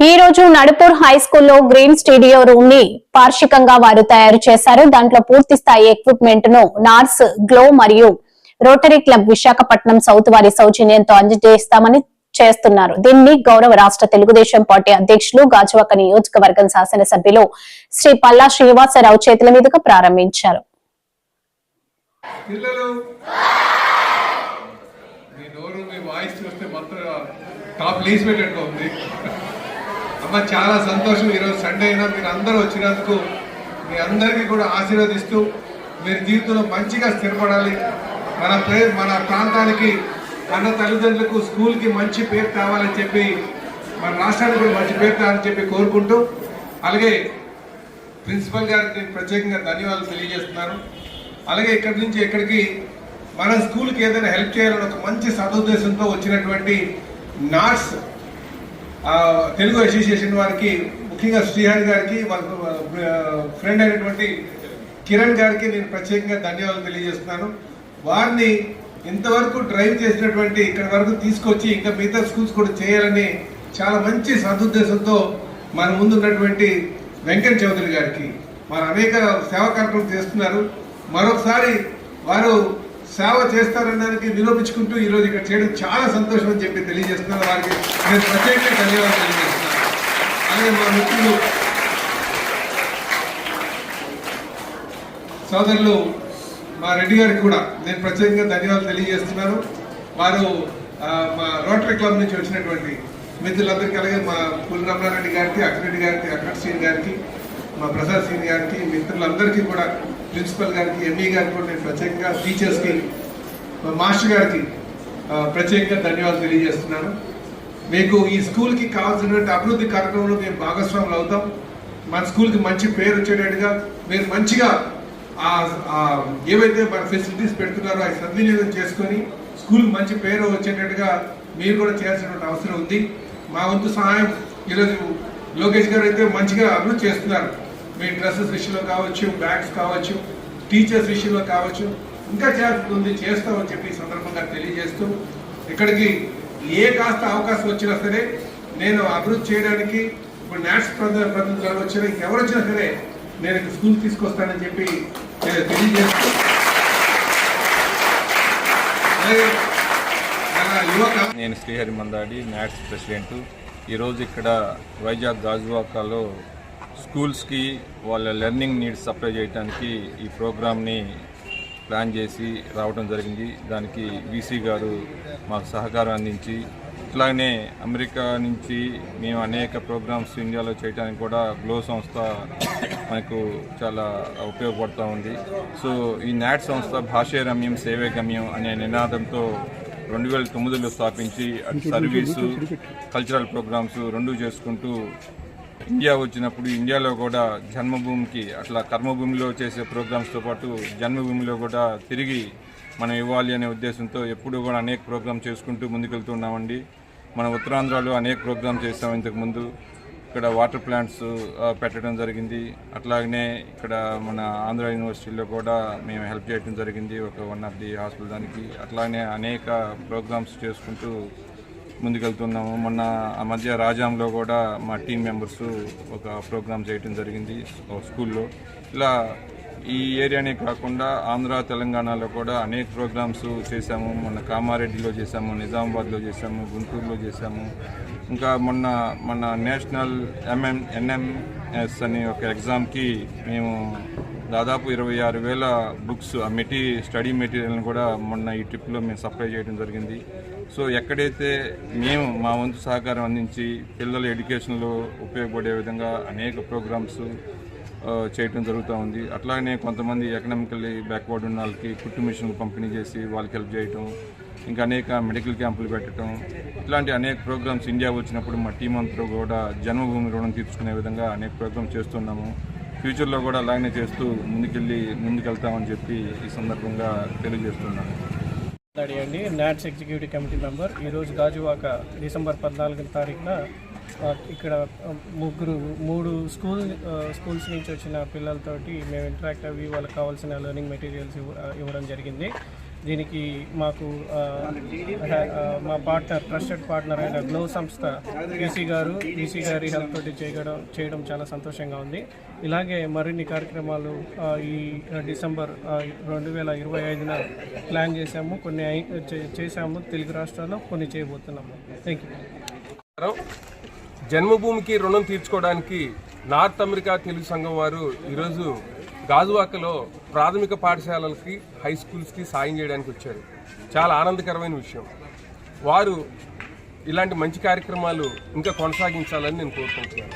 ఈ రోజు నడుపూర్ హై స్కూల్లో గ్రీన్ స్టూడియో రూమ్ ని పార్షికంగా వారు తయారు చేశారు. దాంట్లో పూర్తి స్థాయి ఎక్విప్మెంట్ ను నార్స్, గ్లో మరియు రోటరీ క్లబ్ విశాఖపట్నం సౌత్ వారి సౌజన్యంతో అందజేస్తామని చేస్తున్నారు. దీన్ని గౌరవ రాష్ట్ర తెలుగుదేశం పార్టీ అధ్యక్షులు గాజువాక నియోజకవర్గం శాసనసభ్యులు శ్రీ పల్లా శ్రీనివాసరావు చేతుల మీదుగా ప్రారంభించారు. చాలా సంతోషం. ఈరోజు సండే అయినా మీరు అందరూ వచ్చినందుకు మీ అందరికీ కూడా ఆశీర్వదిస్తూ మీరు జీవితంలో మంచిగా స్థిరపడాలి. మన ప్రాంతానికి మన తల్లిదండ్రులకు స్కూల్కి మంచి పేరు కావాలని చెప్పి మన రాష్ట్రానికి కూడా మంచి పేరు కావాలని చెప్పి కోరుకుంటూ, అలాగే ప్రిన్సిపల్ గారికి ప్రత్యేకంగా ధన్యవాదాలు తెలియజేస్తున్నారు. అలాగే ఇక్కడి నుంచి ఎక్కడికి మన స్కూల్కి ఏదైనా హెల్ప్ చేయాలని ఒక మంచి సదుద్దేశంతో వచ్చినటువంటి నాట్స్ తెలుగు అసోసియేషన్ వారికి, ముఖ్యంగా శ్రీహరి గారికి, వాళ్ళ ఫ్రెండ్ అయినటువంటి కిరణ్ గారికి నేను ప్రత్యేకంగా ధన్యవాదాలు తెలియజేస్తున్నాను. వారిని ఇంతవరకు డ్రైవ్ చేసినటువంటి ఇక్కడ వరకు తీసుకొచ్చి ఇంకా మిగతా స్కూల్స్ కూడా చేయాలని చాలా మంచి సదుద్దేశంతో మన ముందున్నటువంటి వెంకట్ చౌదరి గారికి, వారు అనేక సేవా కార్యక్రమం చేస్తున్నారు. మరొకసారి వారు సేవ చేస్తారనడానికి నిరూపించుకుంటూ ఈరోజు ఇక్కడ చేయడం చాలా సంతోషం అని చెప్పి తెలియజేస్తున్నాను. వారికి నేను ప్రత్యేకంగా ధన్యవాదాలు తెలియజేస్తున్నాను. అలాగే మా మిత్రులు సోదరులు మా రెడ్డి గారికి కూడా నేను ప్రత్యేకంగా ధన్యవాదాలు తెలియజేస్తున్నాను. వారు మా రోటరీ క్లబ్ నుంచి వచ్చినటువంటి మిత్రులందరికీ, అలాగే మా పుల్ రమణారెడ్డి గారికి, అక్కరెడ్డి గారికి, అక్కడ్ శ్రీని గారికి, మా ప్రసాద్ శ్రీని గారికి, మిత్రులందరికీ కూడా, ప్రిన్సిపల్ గారికి, ఎంఈ గారికి కూడా నేను ప్రత్యేకంగా, టీచర్స్కి, మాస్టర్ గారికి ప్రత్యేకంగా ధన్యవాదాలు తెలియజేస్తున్నాను. మీకు ఈ స్కూల్కి కావాల్సినటువంటి అభివృద్ధి కార్యక్రమంలో మేము భాగస్వాములు అవుతాం. మన స్కూల్కి మంచి పేరు వచ్చేటట్టుగా మీరు మంచిగా ఏవైతే మన ఫెసిలిటీస్ పెడుతున్నారో అవి సద్వినియోగం చేసుకొని స్కూల్కి మంచి పేరు వచ్చేటట్టుగా మీరు కూడా చేయాల్సినటువంటి అవసరం ఉంది. మా వంతు సహాయం ఈరోజు లోకేష్ గారు అయితే మంచిగా అభివృద్ధి చేస్తున్నారు. మీ డ్రెస్సెస్ విషయంలో కావచ్చు, బ్యాగ్స్ కావచ్చు, టీచర్స్ విషయంలో కావచ్చు, ఇంకా చేస్తుంది, చేస్తామని చెప్పి ఈ సందర్భంగా తెలియజేస్తూ, ఇక్కడికి ఏ కాస్త అవకాశం వచ్చినా సరే నేను అభివృద్ధి చేయడానికి, ఇప్పుడు నాట్స్ ప్రతినిధులు వచ్చినా ఇంకెవరు వచ్చినా సరే నేను స్కూల్ తీసుకొస్తానని చెప్పి తెలియజేస్తూ, నేను శ్రీహరి మందాడి, నాట్స్ ప్రెసిడెంట్. ఈరోజు ఇక్కడ వైజాగ్ గాజువాకలో స్కూల్స్కి వాళ్ళ లెర్నింగ్ నీడ్స్ సప్లై చేయడానికి ఈ ప్రోగ్రామ్ని ప్లాన్ చేసి రావడం జరిగింది. దానికి వీసీ గారు మాకు సహకారం అందించి, ఇట్లానే అమెరికా నుంచి మేము అనేక ప్రోగ్రామ్స్ ఇండియాలో చేయడానికి కూడా గ్లో సంస్థ మనకు చాలా ఉపయోగపడుతూ ఉంది. సో ఈ నాట్ సంస్థ భాషే రమ్యం సేవే గమ్యం అనే నినాదంతో 2009లో స్థాపించి సర్వీసు, కల్చరల్ ప్రోగ్రామ్స్ రెండూ చేసుకుంటూ ఇండియా వచ్చినప్పుడు ఇండియాలో కూడా జన్మభూమికి అట్లా కర్మభూమిలో చేసే ప్రోగ్రామ్స్తో పాటు జన్మభూమిలో కూడా తిరిగి మనం ఇవ్వాలి అనే ఉద్దేశంతో ఎప్పుడూ కూడా అనేక ప్రోగ్రామ్ చేసుకుంటూ ముందుకెళ్తున్నామండి. మన ఉత్తరాంధ్రలో అనేక ప్రోగ్రామ్ చేసాం ఇంతకుముందు. ఇక్కడ వాటర్ ప్లాంట్స్ పెట్టడం జరిగింది. అట్లాగనే ఇక్కడ మన ఆంధ్ర యూనివర్సిటీలో కూడా మేము హెల్ప్ చేయడం జరిగింది, ఒక 1 ఆఫ్ ది హాస్పిటల్ దానికి. అట్లానే అనేక ప్రోగ్రామ్స్ చేసుకుంటూ ముందుకెళ్తున్నాము. మొన్న ఆ మధ్య రాజాంలో కూడా మా టీం మెంబర్స్ ఒక ప్రోగ్రామ్ చేయడం జరిగింది స్కూల్లో. ఇలా ఈ ఏరియానే కాకుండా ఆంధ్ర, తెలంగాణలో కూడా అనేక ప్రోగ్రామ్స్ చేశాము. మొన్న కామారెడ్డిలో చేశాము, నిజామాబాద్లో చేశాము, గుంటూరులో చేశాము. ఇంకా మన నేషనల్ NMS అనే ఒక ఎగ్జామ్కి మేము దాదాపు 26,000 బుక్స్, స్టడీ మెటీరియల్ని కూడా మొన్న ఈ ట్రిప్లో మేము సప్లై చేయడం జరిగింది. సో ఎక్కడైతే మేము మా వంతు సహకారం అందించి పిల్లల ఎడ్యుకేషన్లో ఉపయోగపడే విధంగా అనేక ప్రోగ్రామ్స్ చేయటం జరుగుతూ ఉంది. అట్లాగనే కొంతమంది ఎకనామికల్లీ బ్యాక్వర్డ్ ఉన్న వాళ్ళకి కుట్టు మిషన్లు పంపిణీ చేసి వాళ్ళకి హెల్ప్ చేయటం, ఇంకా అనేక మెడికల్ క్యాంపులు పెట్టడం, ఇట్లాంటి అనేక ప్రోగ్రామ్స్ ఇండియా వచ్చినప్పుడు మా టీం అంతా కూడా జన్మభూమి రుణం తీర్చుకునే విధంగా అనేక ప్రోగ్రామ్స్ చేస్తున్నాము. ఫ్యూచర్లో కూడా అలాగనే చేస్తూ ముందుకెళ్తామని చెప్పి ఈ సందర్భంగా తెలియజేస్తున్నాను. అండి, నాట్స్ ఎగ్జిక్యూటివ్ కమిటీ మెంబర్. ఈరోజు గాజువాక డిసెంబర్ 14వ తారీఖున ఇక్కడ 3 స్కూల్స్ నుంచి వచ్చిన పిల్లలతోటి మేము ఇంటరాక్ట్ అయ్యి వాళ్ళకి కావాల్సిన లెర్నింగ్ మెటీరియల్స్ ఇవ్వడం జరిగింది. దీనికి మాకు మా పార్ట్నర్ ట్రస్టెడ్ పార్ట్నర్ అయిన గ్లో సంస్థ ఈసీ గారి హెల్ప్ తోటి చేయడం చాలా సంతోషంగా ఉంది. ఇలాగే మరిన్ని కార్యక్రమాలు ఈ డిసెంబర్ 2025న ప్లాన్ చేశాము, కొన్ని చేశాము తెలుగు రాష్ట్రాల్లో, కొన్ని చేయబోతున్నాము. Thank you. జన్మభూమికి రుణం తీర్చుకోవడానికి నార్త్ అమెరికా తెలుగు సంఘం వారు ఈరోజు గాజువాకలో ప్రాథమిక పాఠశాలలకి హై స్కూల్స్కి సాయం చేయడానికి వచ్చారు. చాలా ఆనందకరమైన విషయం. వారు ఇలాంటి మంచి కార్యక్రమాలు ఇంకా కొనసాగించాలని నేను కోరుకుంటున్నాను.